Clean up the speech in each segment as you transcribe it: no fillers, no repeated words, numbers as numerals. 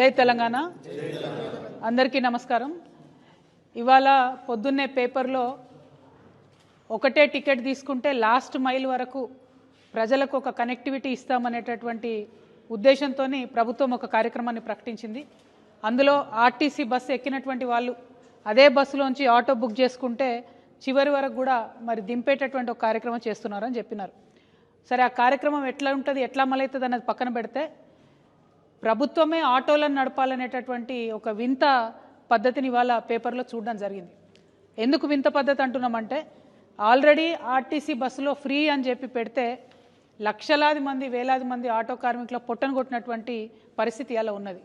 జై తెలంగాణ. అందరికీ నమస్కారం. ఇవాళ పొద్దున్నే పేపర్లో ఒకటే టికెట్ తీసుకుంటే లాస్ట్ మైల్ వరకు ప్రజలకు ఒక కనెక్టివిటీ ఇస్తామనేటటువంటి ఉద్దేశంతో ప్రభుత్వం ఒక కార్యక్రమాన్ని ప్రకటించింది. అందులో ఆర్టీసీ బస్సు ఎక్కినటువంటి వాళ్ళు అదే బస్సులోంచి ఆటో బుక్ చేసుకుంటే చివరి వరకు కూడా మరి దింపేటటువంటి ఒక కార్యక్రమం చేస్తున్నారని చెప్పినారు. సరే, ఆ కార్యక్రమం ఎట్లా ఉంటుంది, ఎట్లా అమలవుతుంది అన్నది పక్కన పెడితే ప్రభుత్వమే ఆటోలను నడపాలనేటటువంటి ఒక వింత పద్ధతిని ఇవాళ పేపర్లో చూడడం జరిగింది. ఎందుకు వింత పద్ధతి అంటున్నామంటే, ఆల్రెడీ ఆర్టీసీ బస్సులో ఫ్రీ అని చెప్పి పెడితే లక్షలాది మంది వేలాది మంది ఆటో కార్మికుల పొట్టను కొట్టినటువంటి పరిస్థితి ఇలా ఉన్నది.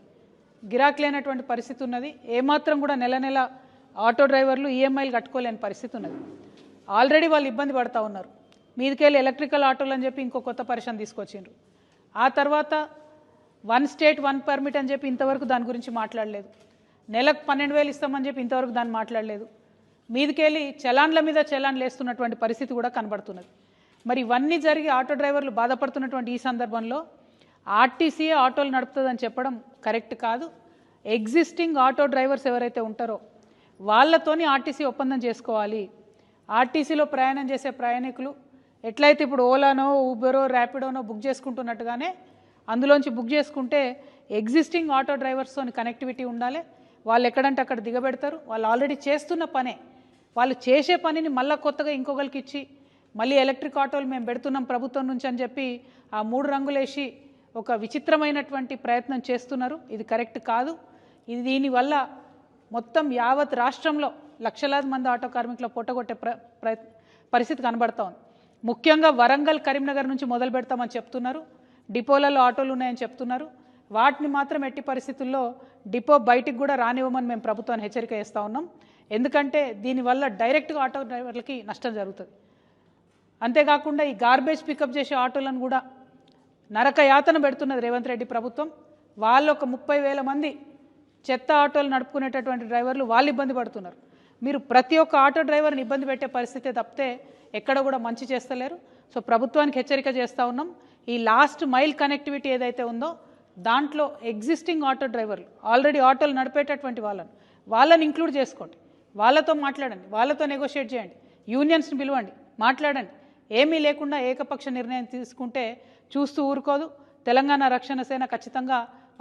గిరాకీ లేనటువంటి పరిస్థితి ఉన్నది. ఏమాత్రం కూడా నెల నెల ఆటో డ్రైవర్లు ఈఎంఐలు కట్టుకోలేని పరిస్థితి ఉన్నది. ఆల్రెడీ వాళ్ళు ఇబ్బంది పడుతూ ఉన్నారు. మీదికెళ్ళి ఎలక్ట్రికల్ ఆటోలు అని చెప్పి ఇంకో కొత్త పరిశ్రమ తీసుకొచ్చిండ్రు. ఆ తర్వాత 1 స్టేట్ 1 పర్మిట్ అని చెప్పి ఇంతవరకు దాని గురించి మాట్లాడలేదు. నెలకు 12,000 ఇస్తామని చెప్పి ఇంతవరకు దాన్ని మాట్లాడలేదు. మీదికెళ్ళి చలాన్ల మీద చలాన్లు వేస్తున్నటువంటి పరిస్థితి కూడా కనబడుతున్నది. మరి ఇవన్నీ జరిగి ఆటో డ్రైవర్లు బాధపడుతున్నటువంటి ఈ సందర్భంలో ఆర్టీసీయే ఆటోలు నడుపుతుందని చెప్పడం కరెక్ట్ కాదు. ఎగ్జిస్టింగ్ ఆటో డ్రైవర్స్ ఎవరైతే ఉంటారో వాళ్ళతోని ఆర్టీసీ ఒప్పందం చేసుకోవాలి. ఆర్టీసీలో ప్రయాణం చేసే ప్రయాణికులు ఎట్లయితే ఇప్పుడు ఓలానో ఊబరో ర్యాపిడోనో బుక్ చేసుకుంటున్నట్టుగానే అందులోంచి బుక్ చేసుకుంటే ఎగ్జిస్టింగ్ ఆటో డ్రైవర్స్తో కనెక్టివిటీ ఉండాలి. వాళ్ళు ఎక్కడంటే అక్కడ దిగబెడతారు. వాళ్ళు ఆల్రెడీ చేస్తున్న పనే, వాళ్ళు చేసే పనిని మళ్ళీ కొత్తగా ఇంకొకరికి ఇచ్చి మళ్ళీ ఎలక్ట్రిక్ ఆటోలు మేము పెడుతున్నాం ప్రభుత్వం నుంచి అని చెప్పి ఆ 3 రంగులేసి ఒక విచిత్రమైనటువంటి ప్రయత్నం చేస్తున్నారు. ఇది కరెక్ట్ కాదు. దీనివల్ల మొత్తం యావత్ రాష్ట్రంలో లక్షలాది మంది ఆటో కార్మికుల పొట్టగొట్టే పరిస్థితి కనబడతా ఉంది. ముఖ్యంగా వరంగల్, కరీంనగర్ నుంచి మొదలు పెడతామని చెప్తున్నారు. డిపోలలో ఆటోలు ఉన్నాయని చెప్తున్నారు. వాటిని మాత్రం ఎట్టి పరిస్థితుల్లో డిపో బయటికి కూడా రానివ్వమని మేము ప్రభుత్వాన్ని హెచ్చరిక చేస్తూ ఉన్నాం. ఎందుకంటే దీనివల్ల డైరెక్ట్గా ఆటో డ్రైవర్లకి నష్టం జరుగుతుంది. అంతేకాకుండా ఈ గార్బేజ్ పికప్ చేసే ఆటోలను కూడా నరక యాతన పెడుతున్నది రేవంత్ రెడ్డి ప్రభుత్వం. వాళ్ళు ఒక 30,000 మంది చెత్త ఆటోలు నడుపుకునేటటువంటి డ్రైవర్లు వాళ్ళు ఇబ్బంది పడుతున్నారు. మీరు ప్రతి ఒక్క ఆటో డ్రైవర్ని ఇబ్బంది పెట్టే పరిస్థితే తప్పితే ఎక్కడ కూడా మంచి చేస్తలేరు. సో ప్రభుత్వానికి హెచ్చరిక చేస్తూ ఉన్నాం. ఈ లాస్ట్ మైల్ కనెక్టివిటీ ఏదైతే ఉందో దాంట్లో ఎగ్జిస్టింగ్ ఆటో డ్రైవర్లు ఆల్రెడీ ఆటోలు నడిపేటటువంటి వాళ్ళని ఇంక్లూడ్ చేసుకోండి. వాళ్ళతో మాట్లాడండి, వాళ్ళతో నెగోషియేట్ చేయండి, యూనియన్స్ని పిలవండి, మాట్లాడండి. ఏమీ లేకుండా ఏకపక్ష నిర్ణయం తీసుకుంటే చూస్తూ ఊరుకోదు. తెలంగాణ రక్షణ సేన ఖచ్చితంగా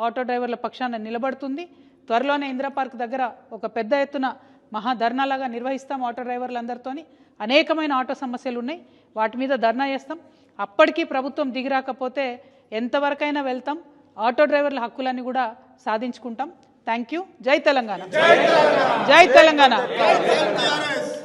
ఆటో డ్రైవర్ల పక్షాన నిలబడుతుంది. త్వరలోనే ఇందిరా పార్క్ దగ్గర ఒక పెద్ద ఎత్తున మహాధర్నాలాగా నిర్వహిస్తాం. ఆటో డ్రైవర్లందరితోని అనేకమైన ఆటో సమస్యలు ఉన్నాయి, వాటి మీద ధర్నా చేస్తాం. అప్పటికీ ప్రభుత్వం దిగిరాకపోతే ఎంతవరకైనా వెళ్తాం. ఆటో డ్రైవర్ల హక్కులన్నీ కూడా సాధించుకుంటాం. Thank you. జై తెలంగాణ. జై తెలంగాణ.